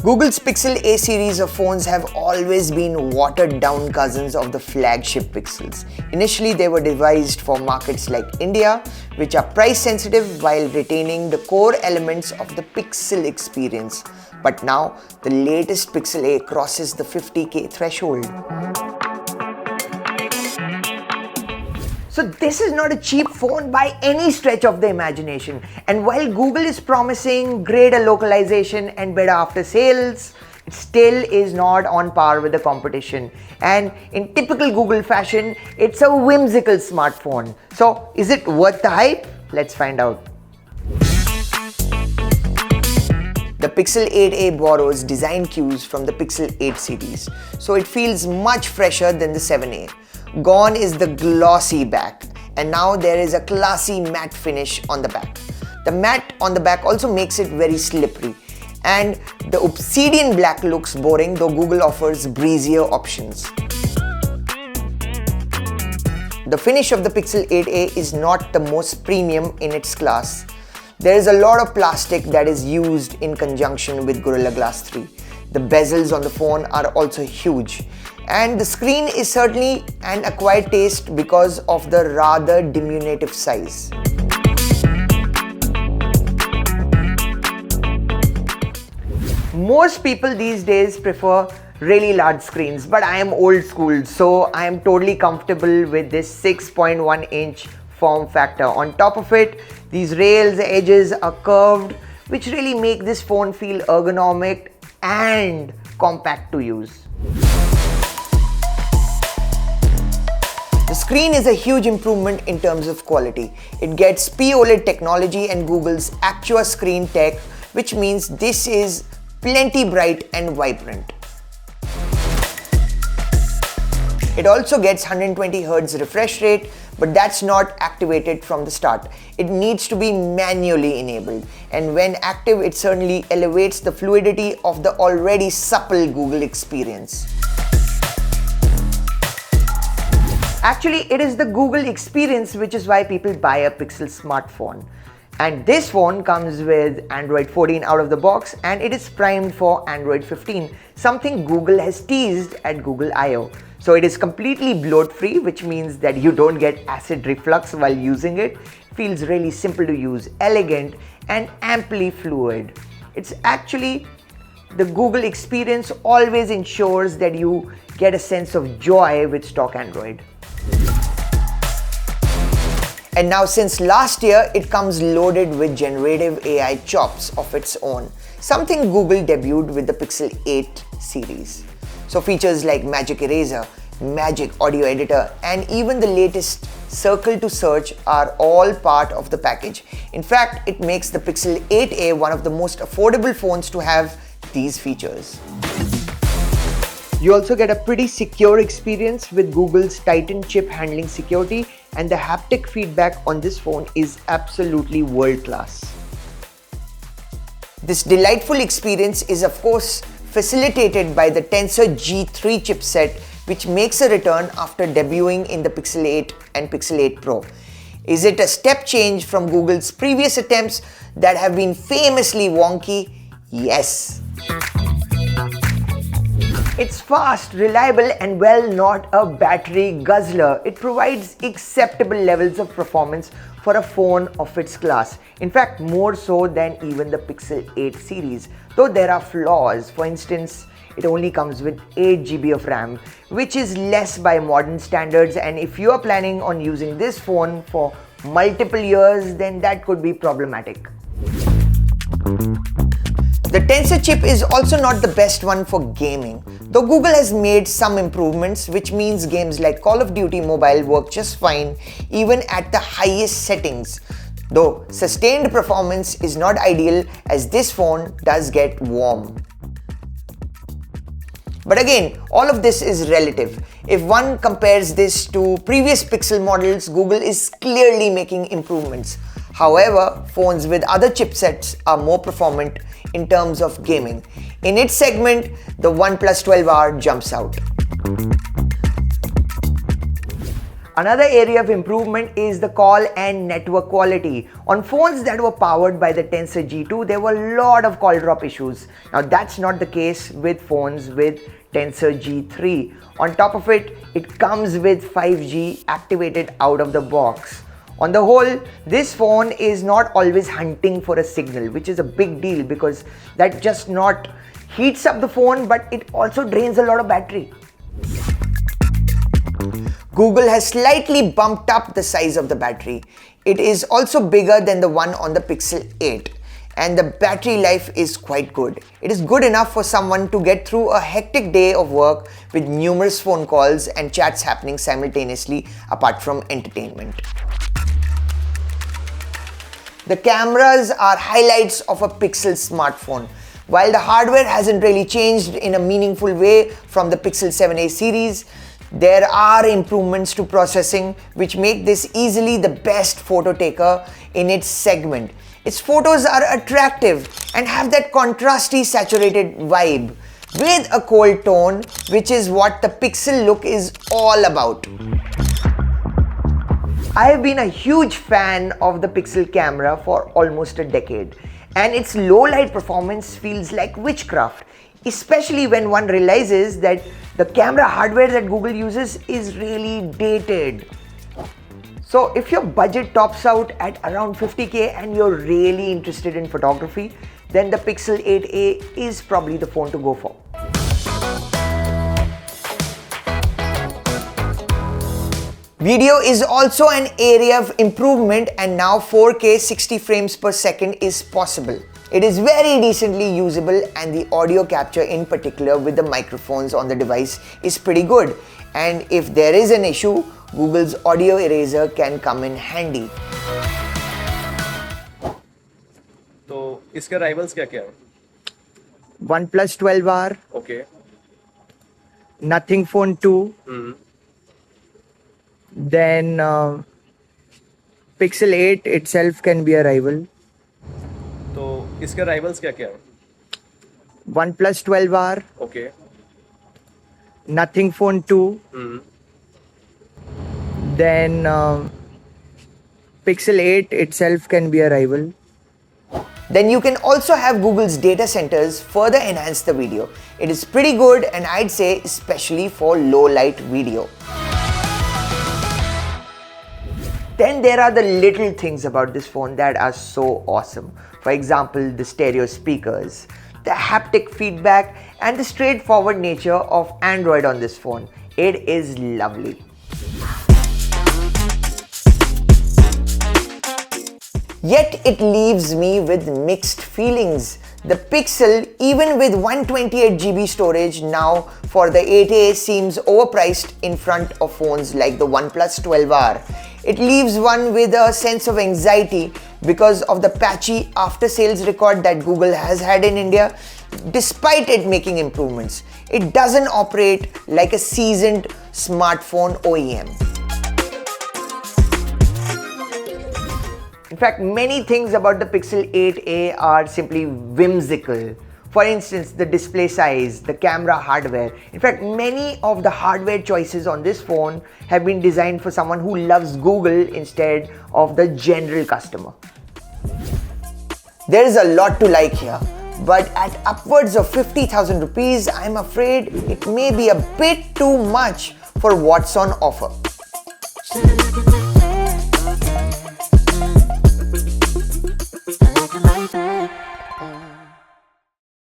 Google's Pixel A series of phones have always been watered-down cousins of the flagship Pixels. Initially, they were devised for markets like India, which are price-sensitive while retaining the core elements of the Pixel experience. But now, the latest Pixel A crosses the 50K threshold. So this is not a cheap phone by any stretch of the imagination. And while Google is promising greater localization and better after sales, it still is not on par with the competition. And in typical Google fashion, it's a whimsical smartphone. So is it worth the hype? Let's find out. The Pixel 8a borrows design cues from the Pixel 8 series, so it feels much fresher than the 7a. Gone is the glossy back, and now there is a classy matte finish on the back. The matte on the back also makes it very slippery, and the obsidian black looks boring, though Google offers breezier options. The finish of the Pixel 8a is not the most premium in its class. There is a lot of plastic that is used in conjunction with Gorilla Glass 3. The bezels on the phone are also huge. And the screen is certainly an acquired taste because of the rather diminutive size. Most people these days prefer really large screens, but I am old school, so I am totally comfortable with this 6.1-inch form factor. On top of it, these rails edges are curved, which really make this phone feel ergonomic and compact to use. The screen is a huge improvement in terms of quality. It gets POLED technology and Google's Actua screen tech, which means this is plenty bright and vibrant. It also gets 120Hz refresh rate, but that's not activated from the start. It needs to be manually enabled, and when active, it certainly elevates the fluidity of the already supple Google experience. Actually, it is the Google experience which is why people buy a Pixel smartphone. And this phone comes with Android 14 out of the box, and it is primed for Android 15, something Google has teased at Google I/O. So it is completely bloat-free, which means that you don't get acid reflux while using it. It feels really simple to use, elegant, and amply fluid. It's actually the Google experience always ensures that you get a sense of joy with stock Android. And now since last year, it comes loaded with generative AI chops of its own, something Google debuted with the Pixel 8 series. So features like Magic Eraser, Magic Audio Editor, and even the latest Circle to Search are all part of the package. In fact, it makes the Pixel 8a one of the most affordable phones to have these features. You also get a pretty secure experience with Google's Titan chip handling security, and the haptic feedback on this phone is absolutely world-class. This delightful experience is of course facilitated by the Tensor G3 chipset, which makes a return after debuting in the Pixel 8 and Pixel 8 Pro. Is it a step change from Google's previous attempts that have been famously wonky? Yes. It's fast, reliable, and well, not a battery guzzler. It provides acceptable levels of performance for a phone of its class. In fact, more so than even the Pixel 8 series, though there are flaws. For instance, it only comes with 8GB of RAM, which is less by modern standards, and if you are planning on using this phone for multiple years, then that could be problematic. The Tensor chip is also not the best one for gaming, though Google has made some improvements, which means games like Call of Duty Mobile work just fine even at the highest settings, though sustained performance is not ideal as this phone does get warm. But again, all of this is relative. If one compares this to previous Pixel models, Google is clearly making improvements. However, phones with other chipsets are more performant in terms of gaming. In its segment, the OnePlus 12R jumps out. Another area of improvement is the call and network quality. On phones that were powered by the Tensor G2, there were a lot of call drop issues. Now that's not the case with phones with Tensor G3. On top of it, it comes with 5G activated out of the box. On the whole, this phone is not always hunting for a signal, which is a big deal because that just not heats up the phone, but it also drains a lot of battery. Google has slightly bumped up the size of the battery. It is also bigger than the one on the Pixel 8, and the battery life is quite good. It is good enough for someone to get through a hectic day of work with numerous phone calls and chats happening simultaneously apart from entertainment. The cameras are highlights of a Pixel smartphone. While the hardware hasn't really changed in a meaningful way from the Pixel 7a series, there are improvements to processing which make this easily the best photo taker in its segment. Its photos are attractive and have that contrasty saturated vibe with a cold tone, which is what the Pixel look is all about. I have been a huge fan of the Pixel camera for almost a decade, and its low light performance feels like witchcraft, especially when one realizes that the camera hardware that Google uses is really dated. So if your budget tops out at around 50k and you're really interested in photography, then the Pixel 8a is probably the phone to go for. Video is also an area of improvement, and now 4K 60 frames per second is possible. It is very decently usable, and the audio capture in particular with the microphones on the device is pretty good. And if there is an issue, Google's audio eraser can come in handy. तो इसके rivals क्या-क्या है? OnePlus 12R, Okay. Nothing Phone 2, then Pixel 8 itself can be a rival. तो इसके rivals क्या-क्या है? OnePlus 12R, Okay. Nothing Phone 2, then Pixel 8 itself can be a rival. Then you can also have Google's data centers further enhance the video. It is pretty good, and I'd say especially for low light video. Then there are the little things about this phone that are so awesome. For example, the stereo speakers, the haptic feedback, and the straightforward nature of Android on this phone. It is lovely. Yet it leaves me with mixed feelings. The Pixel, even with 128GB storage now for the 8A, seems overpriced in front of phones like the OnePlus 12R. It leaves one with a sense of anxiety because of the patchy after-sales record that Google has had in India. Despite it making improvements, it doesn't operate like a seasoned smartphone OEM. In fact, many things about the Pixel 8a are simply whimsical. For instance, the display size, the camera hardware. In fact, many of the hardware choices on this phone have been designed for someone who loves Google instead of the general customer. There is a lot to like here, but at upwards of 50,000 rupees, I'm afraid it may be a bit too much for what's on offer.